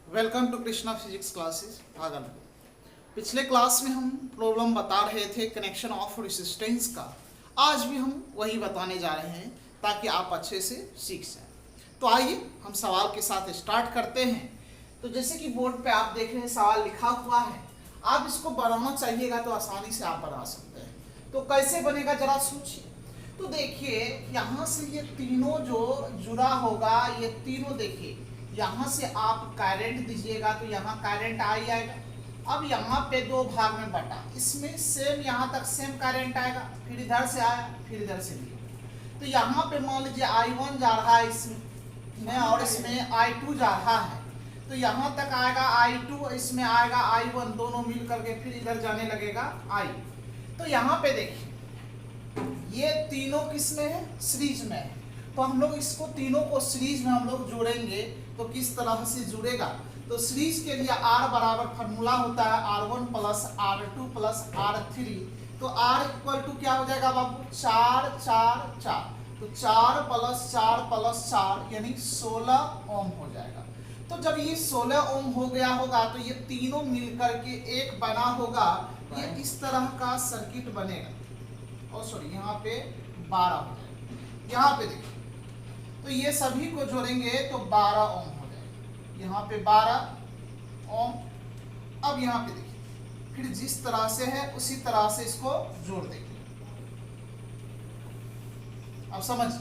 Welcome to Krishna physics classes Bhagalpur. पिछले class में हम प्रॉब्लम बता रहे थे कनेक्शन ऑफ रेसिस्टेंस का। आज भी हम वही बताने जा रहे हैं ताकि आप अच्छे से सीख जाएं। तो आइए हम सवाल के साथ स्टार्ट करते हैं। तो जैसे कि बोर्ड पे आप देख रहे हैं सवाल लिखा हुआ है, आप इसको बनाना चाहिएगा तो आसानी से आप बना सकते हैं। तो कैसे बनेगा जरा सोचिए। तो देखिए यहाँ से ये तीनों जो जुड़ा होगा, ये तीनों देखिए यहाँ से आप करंट दीजिएगा तो यहाँ करंट आ ही आएगा। अब यहाँ पे दो भाग में बटा, इसमें सेम यहाँ तक सेम करंट आएगा, फिर इधर से आया फिर इधर से लिया। तो यहाँ पे मान लीजिए I1 जा रहा है इसमें और इसमें I2 जा रहा है, तो यहाँ तक आएगा I2, इसमें आएगा I1, दोनों मिल करके फिर इधर जाने लगेगा I। तो यहाँ पे देखिए ये तीनों किस में है, सीरीज में है। तो हम लोग इसको तीनों को सीरीज में हम लोग जोड़ेंगे तो किस तरह से जुड़ेगा। तो सीरीज के लिए R बराबर फार्मूला होता है R1 plus R2 plus R3। तो R इक्वल टू क्या हो जाएगा बाबू, 4 4 4। तो 4 प्लस 4 यानी 16 ओम हो जाएगा। तो जब ये 16 ओम हो गया होगा तो ये तीनों मिलकर के एक बना होगा, ये इस तरह का सर्किट बनेगा। और सॉरी यहाँ पे 12 हो जाएगा। यहाँ पे देखिए तो ये सभी को जोड़ेंगे तो 12 ओम हो जाएगा। यहाँ पे 12 ओम। अब यहाँ पे देखिए फिर जिस तरह से है उसी तरह से इसको जोड़ देंगे। अब समझ,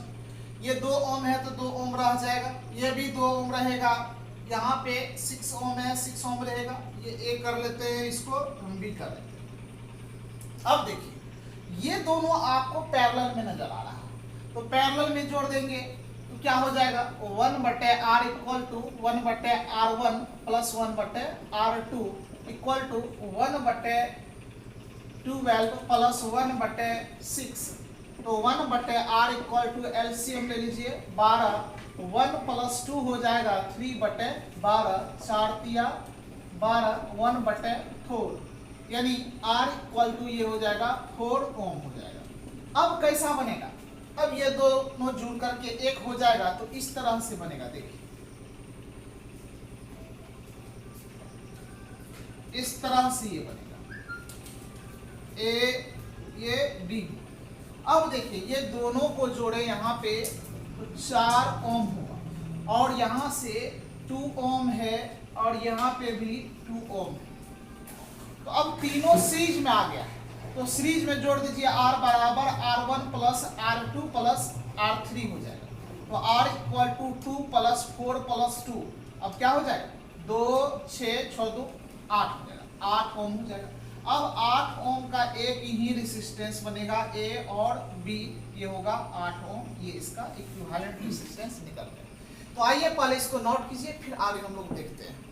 ये 2 ओम है तो 2 ओम रह जाएगा, ये भी 2 ओम रहेगा, यहाँ पे 6 ओम है 6 ओम रहेगा। ये एक कर लेते हैं, इसको हम भी कर लेते हैं। अब देखिए ये दोनों आपको पैरेलल में नजर आ रहा है, तो पैरेलल में जोड़ देंगे तो क्या हो जाएगा, 1/R equal to 1/R1 plus 1/R2 equal to 1/12 plus 1/6। तो 1/R इक्वल टू एलसीएम ले लीजिए 12, 1 प्लस 2 हो जाएगा 3/12, 4 तिया 12, 1/4 यानी R इक्वल टू ये हो जाएगा 4 ओम हो जाएगा। अब कैसा बनेगा, अब ये दोनों जुड़ करके एक हो जाएगा तो इस तरह से बनेगा। देखिए इस तरह से ये बनेगा, ये B। अब देखिए ये दोनों को जोड़े यहाँ पे तो 4 ओम होगा, और यहाँ से 2 ओम है और यहाँ पे भी 2 ओम है। तो अब तीनों सीरीज में आ गया, तो सीरीज में जोड़ दीजिए R बराबर R1 plus R2 plus R3 हो जाएगा। तो R equal to 2 plus 4 plus 2, अब क्या हो जाएगा, 2 6 6 2 8 हो जाएगा, 8 ओम हो जाएगा। अब 8 ओम का एक ही रेसिस्टेंस बनेगा, A और B, ये होगा 8 ओम, ये इसका इक्विवेलेंट रेसिस्टेंस निकल गया। तो आइए पहले इसको नोट कीजिए, फिर आगे हम लोग देखते हैं।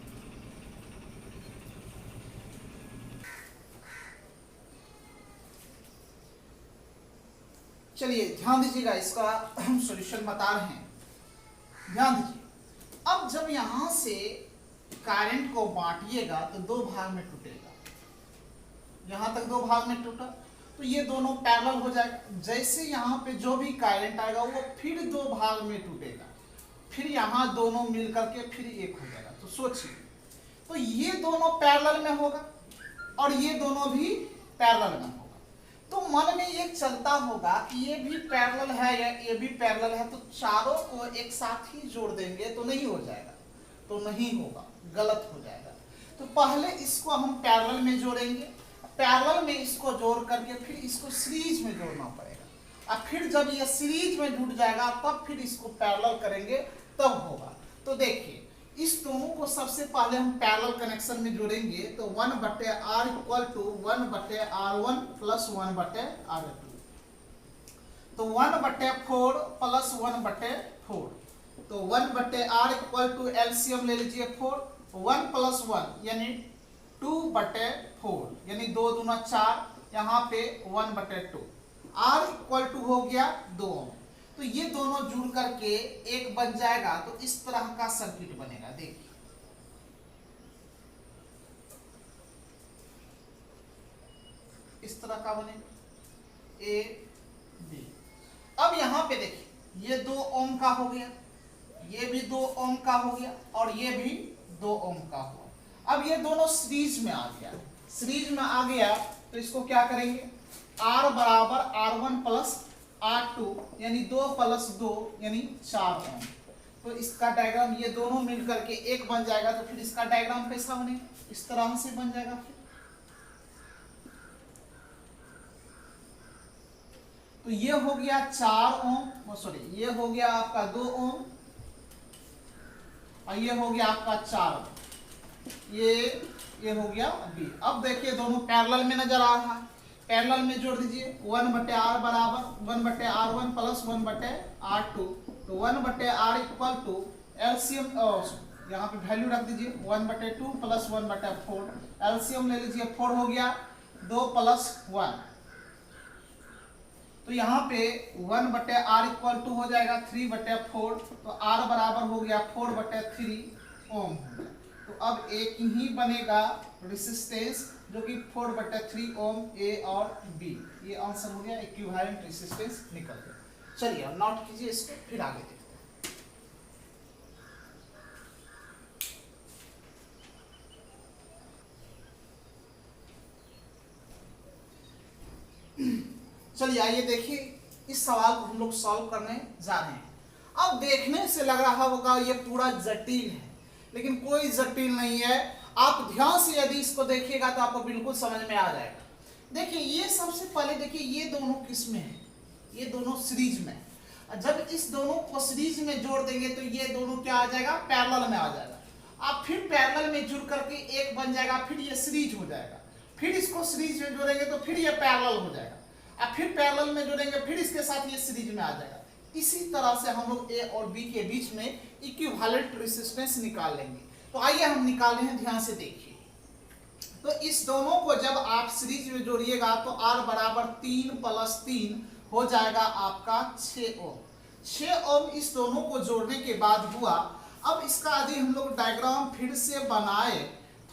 चलिए ध्यान दीजिएगा, इसका हम सॉल्यूशन बता रहे हैं, ध्यान दीजिए। अब जब यहां से करंट को बांटिएगा तो 2 भाग में टूटेगा, यहां तक 2 भाग में टूटा तो ये दोनों पैरेलल हो जाएगा। जैसे यहाँ पे जो भी करंट आएगा वो फिर 2 भाग में टूटेगा, फिर यहाँ दोनों मिल करके फिर एक हो जाएगा। तो सोचिए, तो ये दोनों पैरेलल में होगा और ये दोनों भी पैरेलल में होगा। तो मन में ये चलता होगा कि ये भी पैरेलल है या ये भी पैरेलल है, तो चारों को एक साथ ही जोड़ देंगे तो नहीं हो जाएगा, तो नहीं होगा, गलत हो जाएगा। तो पहले इसको हम पैरेलल में जोड़ेंगे, पैरेलल में इसको जोड़ करके फिर इसको सीरीज में जोड़ना पड़ेगा, और फिर जब ये सीरीज में जुड़ जाएगा तब फिर इसको पैरेलल करेंगे तब होगा। तो देखिए इस दोनों को सबसे पहले हम पैरेलल कनेक्शन में जोड़ेंगे, तो 1/R equal to 1/R1 plus 1/R2। तो 1/4 प्लस 1/4, तो 1/R इक्वल टू एलसीएम ले लीजिए 4, 1 प्लस 1 यानी 2/4 यानी 2 दूना 4, यहाँ पे 1/2। R इक्वल टू हो गया 2 ओम। तो ये दोनों जुड़ करके एक बन जाएगा, तो इस तरह का सर्किट बनेगा। देखिए इस तरह का बनेगा A B। अब यहाँ पे देखिए ये 2 ओम का हो गया, ये भी 2 ओम का हो गया और ये भी 2 ओम का हुआ। अब ये दोनों सीरीज में आ गया, सीरीज में आ गया तो इसको क्या करेंगे, R बराबर R1 प्लस R2 यानी 2 प्लस 2 यानी 4 ओम। तो इसका डायग्राम ये दोनों मिल करके एक बन जाएगा। तो फिर इसका डायग्राम कैसा बनेगा, इस तरह से बन जाएगा। फिर तो ये हो गया 4 ओम, सॉरी ये हो गया आपका 2 ओम और ये हो गया आपका 4 ओम। ये हो गया बी। अब देखिए दोनों पैरेलल में नजर आ रहा है, पैरेलल में जोड़ दीजिए 1/r बराबर 1/r1 प्लस 1/r2। तो 1/r इक्वल टू एलसीएम, यहाँ पे वैल्यू रख दीजिए 1/2 प्लस 1/4। एलसीएम ले लीजिए 4 हो गया, 2 प्लस 1। तो यहाँ पे 1/r इक्वल टू हो जाएगा 3/4। तो r बराबर हो गया 4/3 ओम हो गया। तो अब एक ही बनेगा रेसिस्टेंस जो कि 4/3 ओम ए और बी। ये आंसर हो गया, इक्विवेलेंट रेसिस्टेंस निकल गया। चलिए अब नोट कीजिए इसको, फिर आगे देखते हैं। चलिए आइए देखिए, इस सवाल को हम लोग सॉल्व करने जा रहे हैं। अब देखने से लग रहा होगा ये पूरा जटिल है, लेकिन कोई जटिल नहीं है। आप ध्यान से यदि इसको देखिएगा तो आपको बिल्कुल समझ में आ जाएगा। देखिए ये सबसे पहले देखिए ये दोनों किस में है, ये दोनों सीरीज में। जब इस दोनों को सीरीज में जोड़ देंगे तो ये दोनों क्या आ जाएगा, पैरेलल में आ जाएगा। आप फिर पैरेलल में जुड़ करके एक बन जाएगा, फिर ये सीरीज हो जाएगा। फिर इसको सीरीज में जोड़ेंगे तो फिर ये पैरेलल हो जाएगा। अब फिर पैरेलल में जोड़ेंगे, फिर इसके साथ ये सीरीज में आ जाएगा। इसी तरह से हम लोग ए और बी के बीच में इक्विवेलेंट रेजिस्टेंस निकाल लेंगे। तो आइए हम निकाल रहे हैं, ध्यान से देखिए। तो इस दोनों को जब आप सीरीज में जोड़िएगा तो R बराबर 3 प्लस 3 हो जाएगा आपका 6 ओम। 6 ओम इस दोनों को जोड़ने के बाद हुआ। अब इसका यदि हम लोग डायग्राम फिर से बनाए,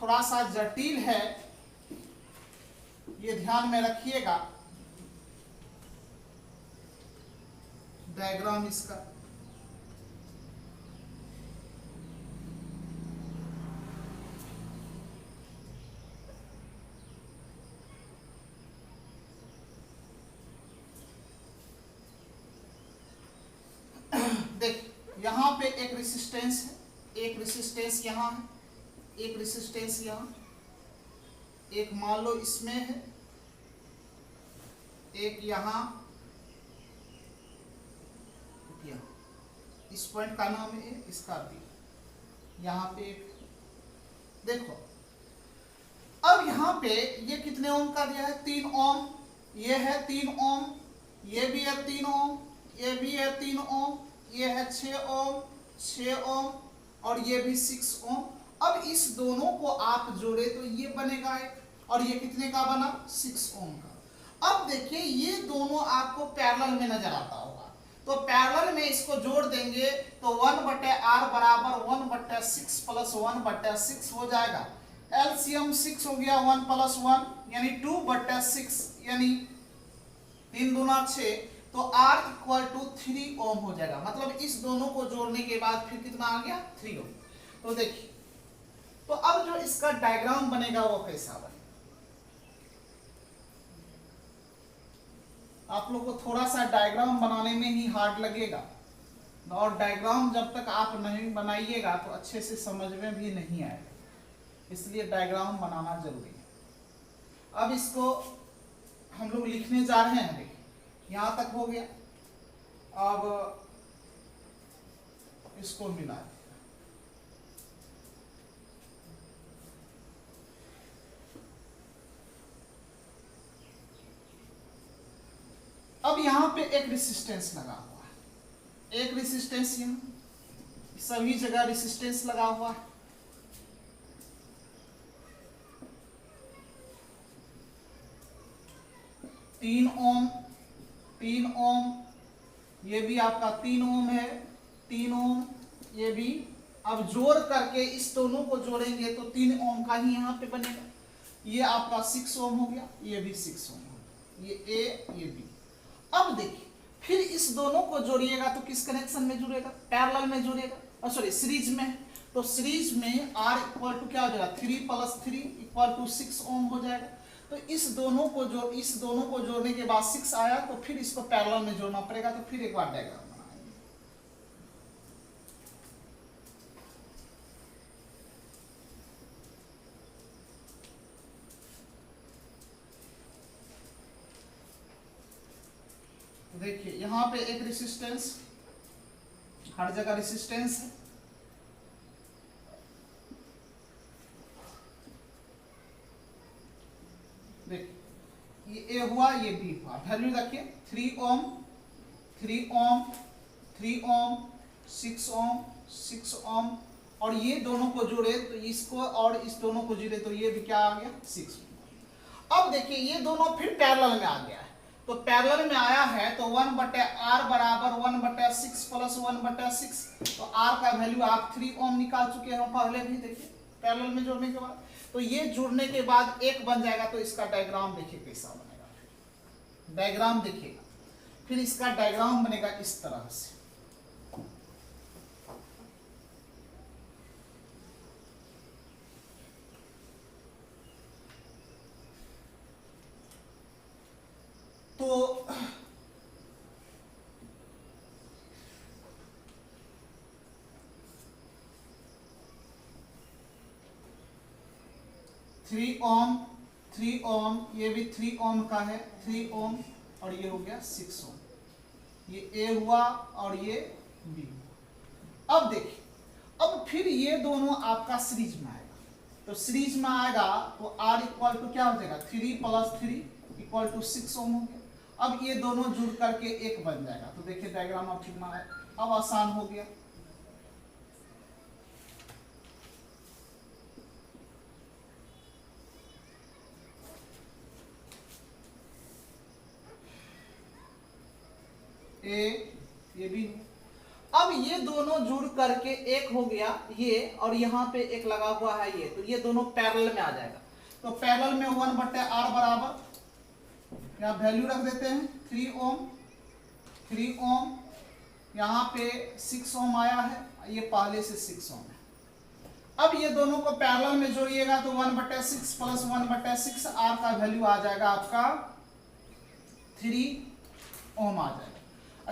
थोड़ा सा जटिल है, ये ध्यान में रखिएगा डायग्राम इसका। देख यहाँ पे एक रेसिस्टेंस है, एक रेसिस्टेंस यहाँ है, एक रेसिस्टेंस यहाँ, एक मान लो इसमें है, एक यहाँ, इस पॉइंट का नाम है इसका बी, यहाँ पे एक। देखो अब यहाँ पे ये कितने ओम का दिया है, 3 ओम। ये है 3 ओम, ये भी है 3 ओम, ये भी है 3 ओम, ये है 6 ओम, 6 ओम और ये भी 6 ओम। अब इस दोनों को आप जोड़े तो ये बनेगा एक, और ये कितने का बना, 6 ओम का। अब देखिए ये दोनों आपको पैरेलल में नजर आता होगा, तो पैरेलल में इसको जोड़ देंगे तो 1/r बराबर 1/6 प्लस 1/6 हो जाएगा। एलसीएम 6 हो गया, 1 प्लस 1 यानी 2/6 यानी 3 दूना 6। तो R इक्वल टू 3 ओम हो जाएगा। मतलब इस दोनों को जोड़ने के बाद फिर कितना आ गया, 3 ओम। तो देखिए, तो अब जो इसका डायग्राम बनेगा वो कैसा बनेगा, आप लोग को थोड़ा सा डायग्राम बनाने में ही हार्ड लगेगा, और डायग्राम जब तक आप नहीं बनाइएगा तो अच्छे से समझ में भी नहीं आएगा, इसलिए डायग्राम बनाना जरूरी है। अब इसको हम लोग लिखने जा रहे हैं। देखिए यहाँ तक हो गया, अब इसको मिला दिया। अब यहाँ पे एक रेसिस्टेंस लगा हुआ है, एक रेसिस्टेंस, यहाँ सभी जगह रेसिस्टेंस लगा हुआ है। तीन ओम, 3 ओम, ये भी आपका 3 ओम है, 3 ओम ये भी। अब जोड़ करके इस दोनों को जोड़ेंगे तो 3 ओम का ही यहाँ पे बनेगा। ये आपका 6 ओम हो गया, ये भी 6 ओम हो गया, ये ए ये बी। अब देखिए फिर इस दोनों को जोड़िएगा तो किस कनेक्शन में जुड़ेगा, पैरेलल में जुड़ेगा, सॉरी सीरीज में। तो सीरीज में R इक्वल टू क्या हो जाएगा 3 + 3 इक्वल टू 6 ओम हो जाएगा। तो इस दोनों को जोड़ने के बाद 6 आया, तो फिर इसको पैरेलल में जोड़ना पड़ेगा। तो फिर एक बार डायग्राम बनाएंगे। तो देखिए यहाँ पे एक रेसिस्टेंस, हर जगह रेसिस्टेंस है। देखिए ये ए हुआ, ये बी हुआ। वैल्यू रखिए 3 ओम 3 ओम 3 ओम 6 ओम 6 ओम, और ये दोनों को जोड़े तो इसको और इस दोनों को जोड़े तो ये भी क्या आ गया 6। अब देखिए ये दोनों फिर पैरेलल में आ गया है। तो पैरेलल में आया है तो 1/r बराबर 1/6 + 1/6। तो r का वैल्यू आप 3 ओम निकाल चुके हैं पहले भी। देखिए पैरेलल में जोड़ने के बाद, तो ये जुड़ने के बाद एक बन जाएगा। तो इसका डायग्राम देखिए कैसा बनेगा। फिर डायग्राम देखिएगा, फिर इसका डायग्राम बनेगा इस तरह से। तो 3 ओम 3 ओम, ये भी 3 ओम का है 3 ओम, और ये हो गया 6 ओम। ये ए हुआ और ये बी हुआ। अब देखिए, अब फिर ये दोनों आपका सीरीज में आएगा। तो सीरीज में आएगा तो R इक्वल टू क्या हो जाएगा 3 + 3 इक्वल टू 6 ओम हो गया। अब ये दोनों जुड़ करके एक बन जाएगा। तो देखिए डायग्राम अब ठीक माना है, अब आसान हो गया। ये भी। अब ये दोनों जुड़ करके एक हो गया ये, और यहाँ पे एक लगा हुआ है ये, तो ये दोनों पैरेलल में आ जाएगा। तो पैरेलल में 1/r बराबर यहाँ वैल्यू रख देते हैं 3 ओम 3 ओम, यहाँ पे 6 ओम आया है, ये पहले से 6 ओम है। अब ये दोनों को पैरेलल में जोड़िएगा तो 1/6 + 1/6 r का वैल्यू आ जाएगा आपका 3 ओम आ जाएगा।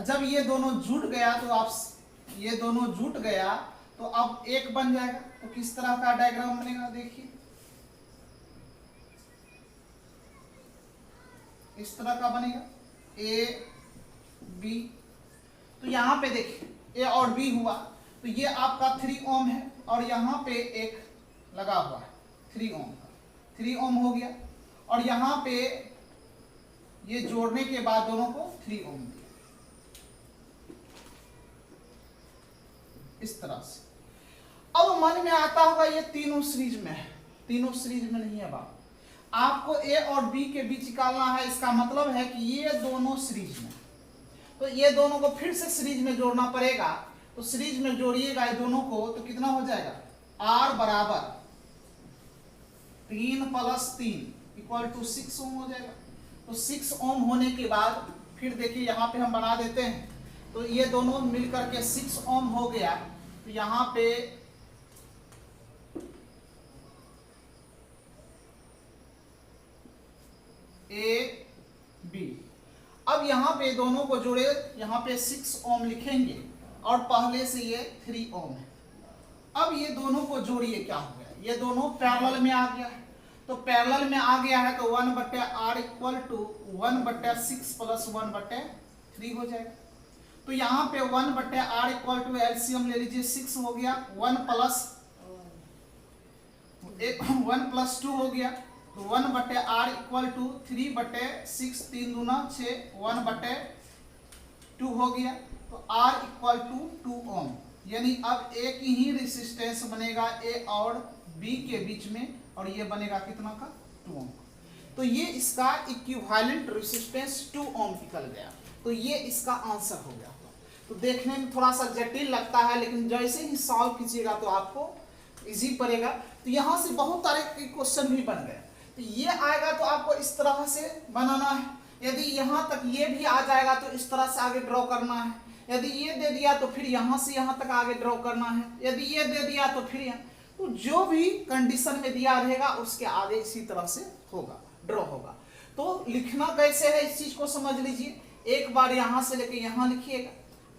जब ये दोनों जुट गया तो आप ये दोनों जुट गया तो अब एक बन जाएगा। तो किस तरह का डायग्राम बनेगा देखिए, इस तरह का बनेगा ए बी। तो यहाँ पे देखिए ए और बी हुआ, तो ये आपका 3 ओम है, और यहाँ पे एक लगा हुआ है 3 ओम का, 3 ओम हो गया। और यहाँ पे ये जोड़ने के बाद दोनों को 3 ओम दिया इस तरह से। अब मन में आता होगा ये तीनों सीरीज में है, तीनों सीरीज में नहीं है बात। आपको ए और बी के बीच निकालना है, इसका मतलब है कि ये दोनों सीरीज में, तो ये दोनों को फिर से सीरीज में जोड़ना पड़ेगा। तो सीरीज में जोड़िएगा ये दोनों को तो कितना हो जाएगा R बराबर 3 + 3 इक्वल टू 6 ओम हो जाएगा। तो 6 ओम होने के बाद फिर देखिए यहाँ पे हम बना देते हैं, तो ये दोनों मिलकर के 6 ओम हो गया। तो यहाँ पे ए बी, अब यहाँ पे दोनों को जोड़े, यहाँ पे 6 ओम लिखेंगे और पहले से ये 3 ओम है। अब ये दोनों को जोड़िए, क्या हो गया, ये दोनों पैरेलल में आ गया है। तो पैरेलल में आ गया है तो 1/r इक्वल टू 1/6 + 1/3 हो जाएगा। तो यहाँ पे 1/r इक्वल टू एलसीएम ले लीजिए 6 हो गया, 1 + 2 हो गया। तो 1/r इक्वल टू 3/6 3 दूना 6 1/2 हो गया। तो r इक्वल टू 2 ओम, यानी अब एक ही रेसिस्टेंस बनेगा ए और बी के बीच में, और ये बनेगा कितना का 2 ओम। तो ये इसका इक्विवेलेंट रेसिस्टेंस 2 ओम निकल गया। तो ये इसका आंसर हो गया। तो देखने में थोड़ा सा जटिल लगता है, लेकिन जैसे ही सॉल्व कीजिएगा तो आपको इजी पड़ेगा। तो यहाँ से बहुत सारे क्वेश्चन भी बन गए। तो ये आएगा तो आपको इस तरह से बनाना है। यदि यहाँ तक ये भी आ जाएगा तो इस तरह से आगे ड्रॉ करना है। यदि ये दे दिया तो फिर यहाँ से यहाँ तक आगे ड्रॉ करना है, यदि ये दे दिया तो फिर यहाँ, तो जो भी कंडीशन में दिया रहेगा उसके आगे इसी तरह से होगा, ड्रॉ होगा। तो लिखना कैसे है इस चीज को समझ लीजिए। एक बार यहाँ से लेके यहाँ लिखिएगा,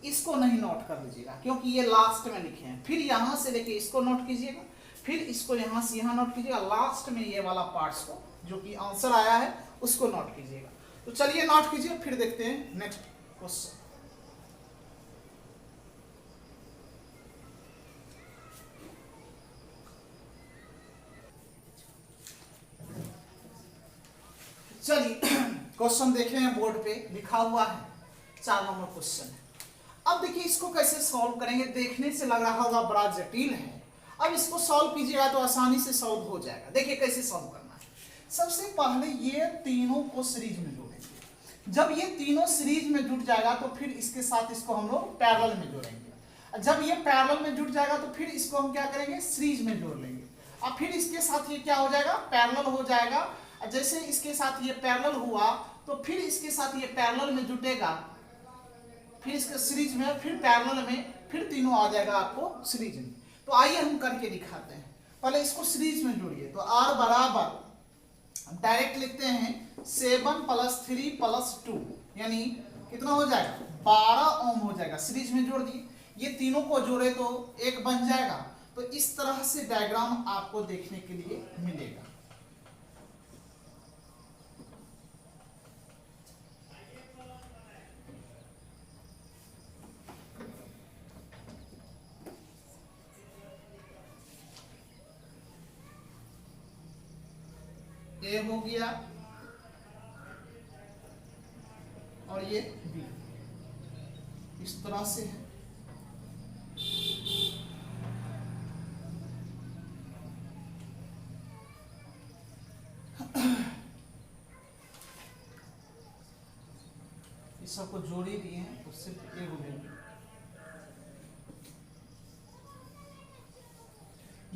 इसको नहीं नोट कर लीजिएगा क्योंकि ये लास्ट में लिखे हैं। फिर यहाँ से लेके इसको नोट कीजिएगा, फिर इसको यहाँ से यहाँ नोट कीजिएगा, लास्ट में ये वाला पार्ट्स को जो कि आंसर आया है उसको नोट कीजिएगा। तो चलिए नोट कीजिए, फिर देखते हैं नेक्स्ट क्वेश्चन। चलिए क्वेश्चन देख रहे हैं, बोर्ड पे लिखा हुआ है 4 नंबर क्वेश्चन है। अब देखिए इसको कैसे सॉल्व करेंगे, देखने से लग रहा होगा बड़ा जटिल है। अब इसको सॉल्व कीजिएगा तो आसानी से सॉल्व हो जाएगा। देखिए कैसे सॉल्व करना है। सबसे पहले ये तीनों को सीरीज में जोड़ेंगे। जब ये तीनों सीरीज में जुड़ जाएगा तो फिर इसके साथ इसको हम लोग पैरेलल में जोड़ेंगे। जब ये पैरेलल में जुड़ जाएगा तो फिर इसको हम क्या करेंगे, सीरीज में जोड़ लेंगे। और फिर इसके साथ ये क्या हो जाएगा, पैरेलल हो जाएगा। जैसे इसके साथ ये पैरेलल हुआ तो फिर इसके साथ ये पैरेलल में जुटेगा, फिर इसके सीरीज में, फिर पैरेलल में, फिर तीनों आ जाएगा आपको सीरीज में। तो आइए हम करके दिखाते हैं। पहले इसको सीरीज में जोड़िए। तो r बराबर डायरेक्ट लिखते हैं 7 + 3 + 2 यानी कितना हो जाएगा, 12 ओम हो जाएगा। सीरीज में जोड़ दिए, ये तीनों को जोड़े तो एक बन जाएगा। तो इस तरह से डायग्राम आपको देखने के लिए मिलेगा। ए हो गया और ये बी, इस तरह से है। इस सबको जोड़ ही दिए हैं तो सिर्फ ए हो जाएगी।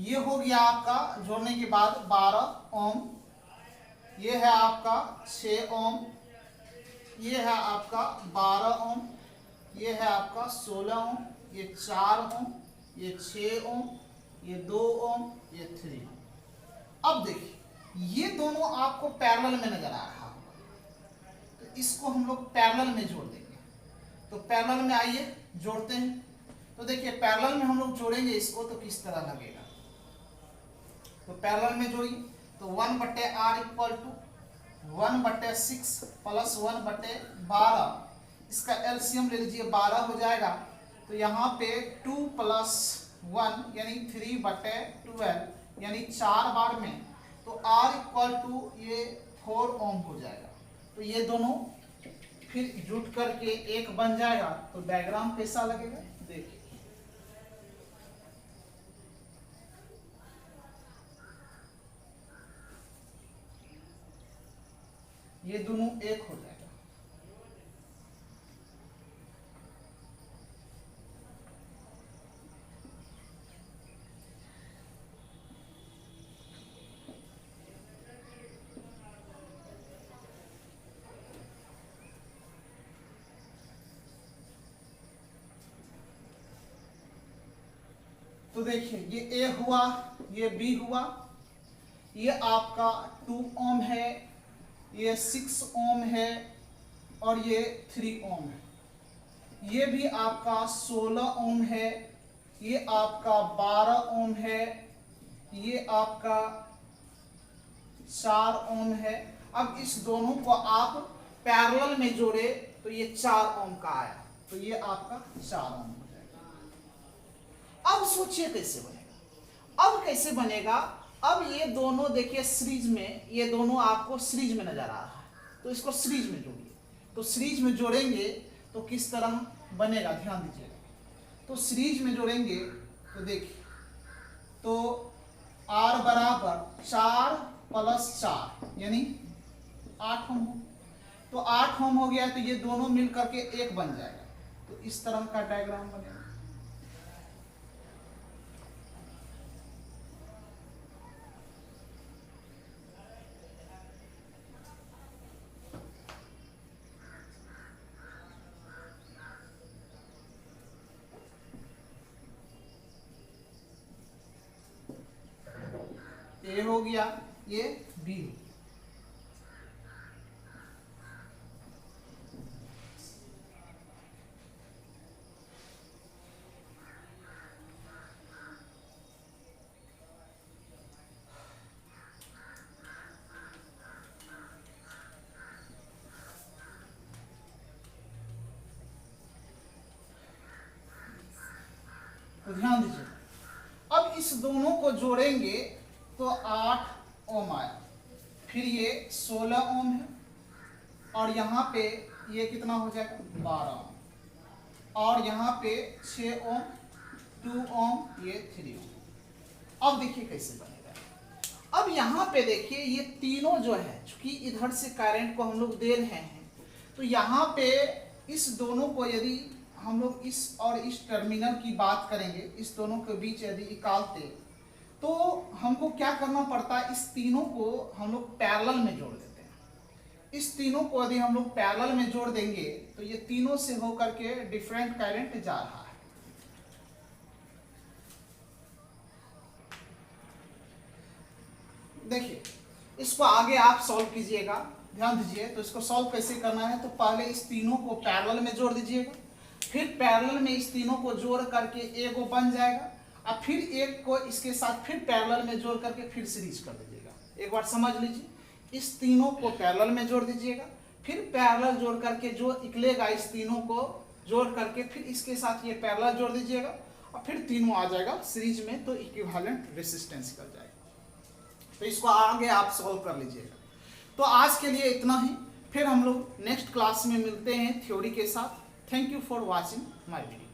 ये हो गया आपका जोड़ने के बाद 12 ओम, ये है आपका 6 ओम, ये है आपका 12 ओम, ये है आपका 16 ओम, ये 4 ओम, ये 6 ओम, ये 2 ओम, ये 3 ओम। अब देखिए ये दोनों आपको पैरेलल में नजर आ रहा होगा, तो इसको हम लोग पैरेलल में जोड़ देंगे। तो पैरेलल में आइए जोड़ते हैं। तो देखिए पैरेलल में हम लोग जोड़ेंगे इसको तो किस तरह लगेगा। तो पैरेलल में जोड़िए तो 1/r = 1/6 + 1/12, इसका एलसीएम ले लीजिए 12 हो जाएगा। तो यहाँ पे 2 + 1 यानी 3/12 यानी 4 बार में, तो r = ये 4 ओम हो जाएगा। तो ये दोनों फिर जुट करके एक बन जाएगा। तो डायग्राम कैसा लगेगा देखिए। ये दोनों एक हो जाएगा। तो देखिए ये ए हुआ, ये बी हुआ, ये आपका 2 ओम है, ये 6 ओम है और ये 3 ओम है। ये भी आपका 16 ओम है, ये आपका 12 ओम है, ये आपका 4 ओम है। अब इस दोनों को आप पैरेलल में जोड़े तो ये 4 ओम का आया, तो ये आपका 4 ओम हो जाएगा। अब सोचिए कैसे बनेगा। अब कैसे बनेगा, अब ये दोनों देखिए सीरीज में, ये दोनों आपको सीरीज में नजर आ रहा है, तो इसको सीरीज में जोड़िए। तो सीरीज में जोड़ेंगे तो किस तरह बनेगा ध्यान दीजिएगा। तो सीरीज में जोड़ेंगे तो देखिए, तो r बराबर 4 + 4 यानी 8 ओम हो। तो 8 ओम हो गया तो ये दोनों मिल करके एक बन जाएगा। तो इस तरह का डायग्राम बनेगा। ए हो गया, ये बी हो गया। तो ध्यान दीजिए, अब इस दोनों को जोड़ेंगे तो 8 ओम आया, फिर ये 16 ओम है, और यहाँ पे ये कितना हो जाएगा 12 ओम, और यहाँ पे 6 ओम, 2 ओम, ये 3 ओम। अब देखिए कैसे बनेगा। अब यहाँ पे देखिए ये तीनों जो है, चूंकि इधर से करंट को हम लोग दे रहे हैं, तो यहाँ पे इस दोनों को यदि हम लोग इस और इस टर्मिनल की बात करेंगे, इस दोनों के बीच यदि निकालते, तो हमको क्या करना पड़ता है, इस तीनों को हम लोग पैरेलल में जोड़ देते हैं। इस तीनों को यदि हम लोग पैरेलल में जोड़ देंगे तो ये तीनों से होकर के डिफरेंट करंट जा रहा है। देखिए, इसको आगे आप सॉल्व कीजिएगा, ध्यान दीजिए। तो इसको सॉल्व कैसे करना है, तो पहले इस तीनों को पैरेलल में जोड़ दीजिएगा, फिर पैरेलल में इस तीनों को जोड़ करके एक बन जाएगा, और फिर एक को इसके साथ फिर पैरेलल में जोड़ करके फिर सीरीज कर दीजिएगा। एक बार समझ लीजिए, इस तीनों को पैरेलल में जोड़ दीजिएगा, फिर पैरेलल जोड़ करके जो निकलेगा इस तीनों को जोड़ करके फिर इसके साथ ये पैरेलल जोड़ दीजिएगा, और फिर तीनों आ जाएगा सीरीज में, तो इक्विवेलेंट रेजिस्टेंस कर जाएगा। तो इसको आगे आप सॉल्व कर लीजिएगा। तो आज के लिए इतना ही, फिर हम लोग नेक्स्ट क्लास में मिलते हैं थ्योरी के साथ। Thank you for watching my video.